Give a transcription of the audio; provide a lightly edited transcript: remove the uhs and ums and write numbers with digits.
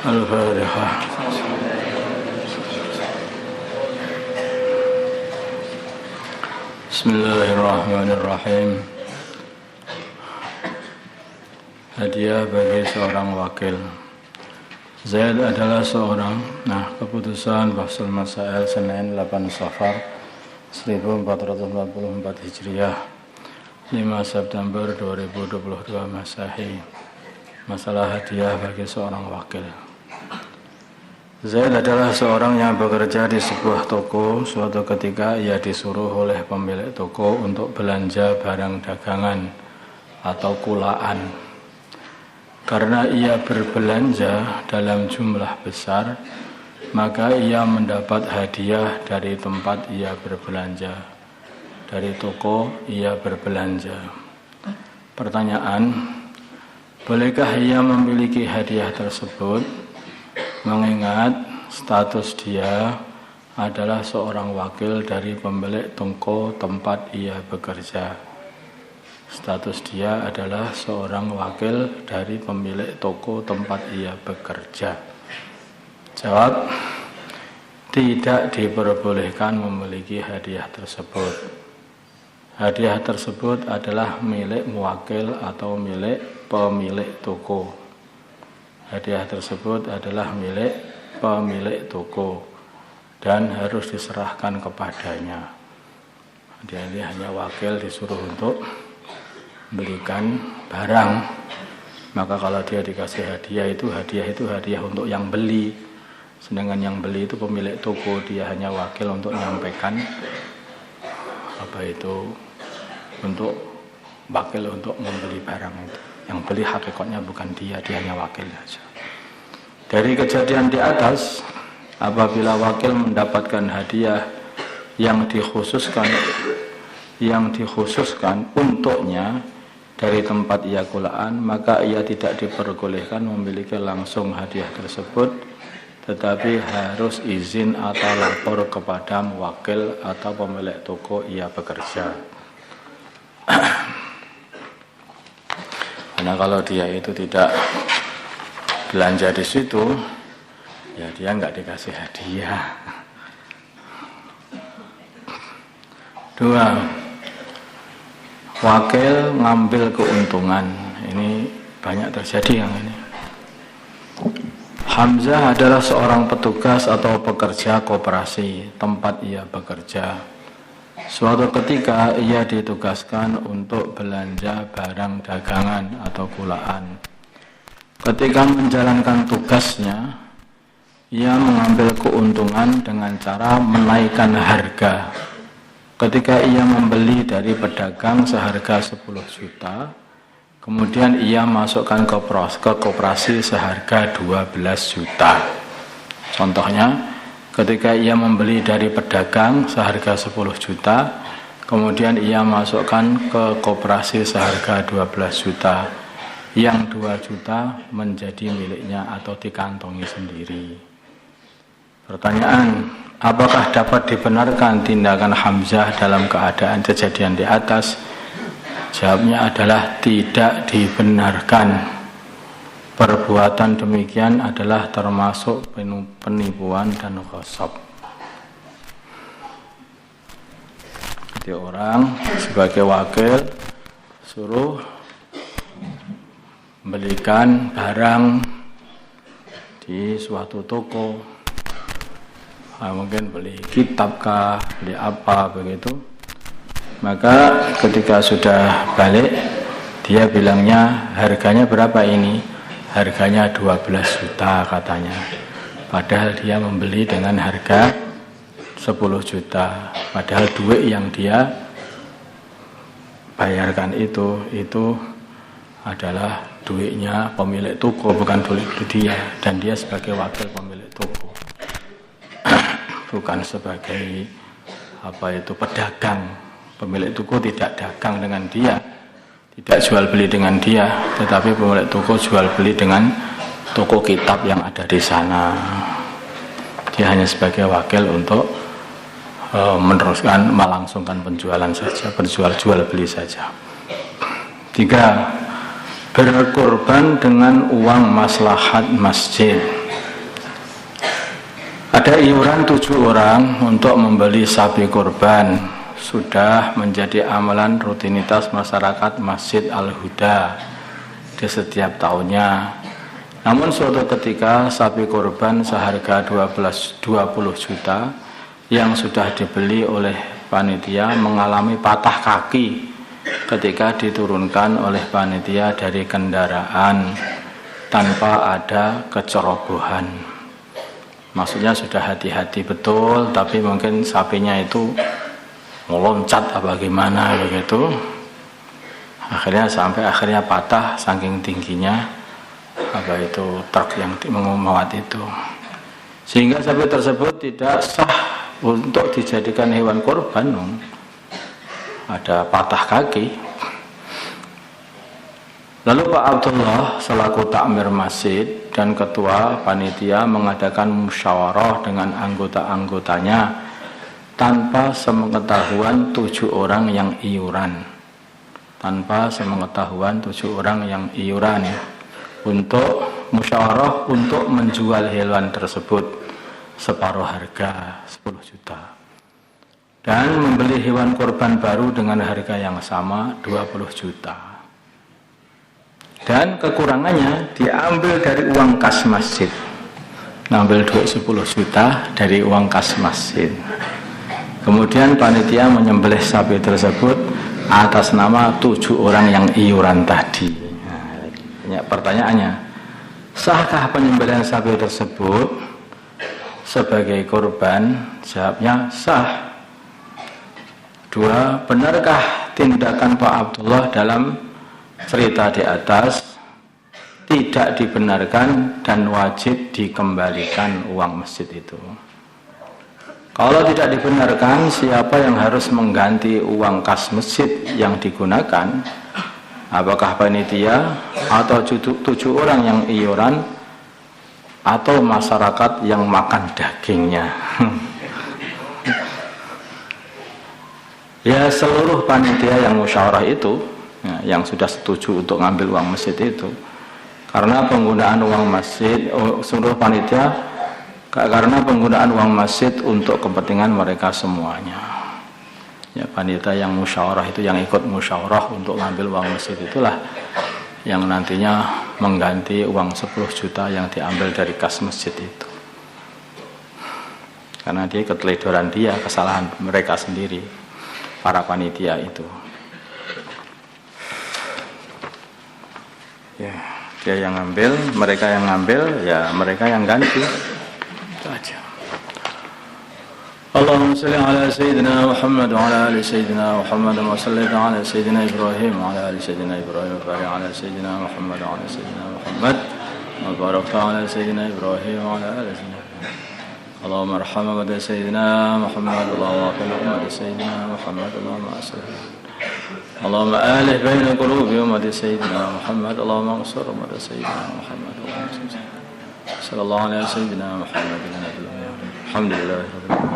Al-Fatihah. Bismillahirrahmanirrahim. Hadiah bagi seorang wakil. Zaid adalah seorang. Keputusan Bahsul Masail Senin 8 Safar 1444 Hijriah 5 September 2022 Masehi. Masalah hadiah bagi seorang wakil. Zaid adalah seorang yang bekerja di sebuah toko. Suatu ketika ia disuruh oleh pemilik toko untuk belanja barang dagangan atau kulaan. Karena ia berbelanja dalam jumlah besar, maka ia mendapat hadiah dari tempat ia berbelanja. Dari toko ia berbelanja. Pertanyaan, bolehkah ia memiliki hadiah tersebut? Mengingat status dia adalah seorang wakil dari pemilik toko tempat ia bekerja. Status dia adalah seorang wakil dari pemilik toko tempat ia bekerja. Jawab, tidak diperbolehkan memiliki hadiah tersebut. Hadiah tersebut adalah milik muwakil atau milik pemilik toko. Hadiah tersebut adalah milik pemilik toko dan harus diserahkan kepadanya. Dia ini hanya wakil, disuruh untuk belikan barang. Maka kalau dia dikasih hadiah itu hadiah untuk yang beli. Sedangkan yang beli itu pemilik toko, dia hanya wakil untuk menyampaikan untuk wakil untuk membeli barang itu. Yang beli hakikatnya bukan dia hanya wakil saja. Dari kejadian di atas, apabila wakil mendapatkan hadiah yang dikhususkan untuknya dari tempat ia kulaan, maka ia tidak diperbolehkan memiliki langsung hadiah tersebut, tetapi harus izin atau lapor kepada wakil atau pemilik toko ia bekerja. Karena kalau dia itu tidak belanja di situ, ya dia nggak dikasih hadiah. 2. Wakil ngambil keuntungan. Ini banyak terjadi yang ini. Hamzah adalah seorang petugas atau pekerja koperasi tempat ia bekerja. Suatu ketika ia ditugaskan untuk belanja barang dagangan atau kulaan. Ketika menjalankan tugasnya, ia mengambil keuntungan dengan cara menaikkan harga. Ketika ia membeli dari pedagang seharga 10 juta, kemudian ia masukkan ke koperasi seharga 12 juta. Contohnya, ketika ia membeli dari pedagang seharga 10 juta, kemudian ia masukkan ke koperasi seharga 12 juta. Yang 2 juta menjadi miliknya atau dikantongi sendiri. Pertanyaan, apakah dapat dibenarkan tindakan Hamzah dalam keadaan kejadian di atas? Jawabnya adalah tidak dibenarkan. Perbuatan demikian adalah termasuk penipuan dan ghasab. Jadi orang sebagai wakil suruh belikan barang di suatu toko, mungkin beli kitab kah, beli apa begitu. Maka ketika sudah balik, dia bilangnya harganya berapa ini? Harganya 12 juta katanya. Padahal dia membeli dengan harga 10 juta. Padahal duit yang dia bayarkan itu adalah duitnya pemilik toko, bukan duit dia, dan dia sebagai wakil pemilik toko. Bukan sebagai pedagang. Pemilik toko tidak dagang dengan dia, tidak jual beli dengan dia, tetapi pemilik toko jual beli dengan toko kitab yang ada di sana. Dia hanya sebagai wakil untuk meneruskan, melangsungkan penjualan saja, jual beli saja. 3. Berkorban dengan uang maslahat masjid. Ada iuran 7 orang untuk membeli sapi kurban. Sudah menjadi amalan rutinitas masyarakat Masjid Al-Huda di setiap tahunnya. Namun suatu ketika sapi kurban seharga 20 juta yang sudah dibeli oleh panitia mengalami patah kaki ketika diturunkan oleh panitia dari kendaraan tanpa ada kecerobohan. Maksudnya sudah hati-hati betul, tapi mungkin sapinya itu meloncat apa gimana begitu. Akhirnya patah saking tingginya apa itu truk yang memuat itu. Sehingga sapi tersebut tidak sah untuk dijadikan hewan kurban. Ada patah kaki. Lalu Pak Abdullah selaku takmir masjid dan ketua panitia mengadakan musyawarah dengan anggota-anggotanya tanpa sepengetahuan 7 orang yang iuran. Untuk musyawarah untuk menjual hewan tersebut separuh harga 10 juta. Dan membeli hewan kurban baru dengan harga yang sama 20 juta. Dan kekurangannya diambil dari uang kas masjid. Ngambil duit 10 juta dari uang kas masjid. Kemudian panitia menyembelih sapi tersebut atas nama 7 orang yang iuran tadi. Nah, pertanyaannya, sahkah penyembelihan sapi tersebut sebagai kurban? Jawabnya sah. 2. Benarkah tindakan Pak Abdullah dalam cerita di atas tidak dibenarkan dan wajib dikembalikan uang masjid itu? Kalau tidak dibenarkan, siapa yang harus mengganti uang kas masjid yang digunakan? Apakah panitia atau 7 orang yang iuran atau masyarakat yang makan dagingnya? Ya, seluruh panitia yang musyawarah itu yang sudah setuju untuk ngambil uang masjid itu, karena penggunaan uang masjid seluruh panitia karena penggunaan uang masjid untuk kepentingan mereka semuanya. Ya, panitia yang musyawarah itu, yang ikut musyawarah untuk ngambil uang masjid itulah yang nantinya mengganti uang 10 juta yang diambil dari kas masjid itu. Karena dia keteledoran dia, kesalahan mereka sendiri, para panitia itu. Ya, dia yang ngambil, mereka yang ngambil, ya mereka yang ganti. Itu aja. Allahumma salli ala sayyidina Muhammad wa ala ali sayyidina Muhammad wa salli ala sayyidina Ibrahim wa ala ali sayyidina Ibrahim wa barik ala sayyidina Muhammad wa ala sayyidina Muhammad wa barik ala sayyidina Ibrahim wa ala ali sayyidina Allahumma arhamna bi sayyidina Muhammad Allahumma qul bi sayyidina Muhammad Allahumma aslih اللهم آله بين قلوب أمة سيدنا محمد اللهم انصر أمة سيدنا محمد صلى الله على سيدنا محمد الحمد لله رب العالمين.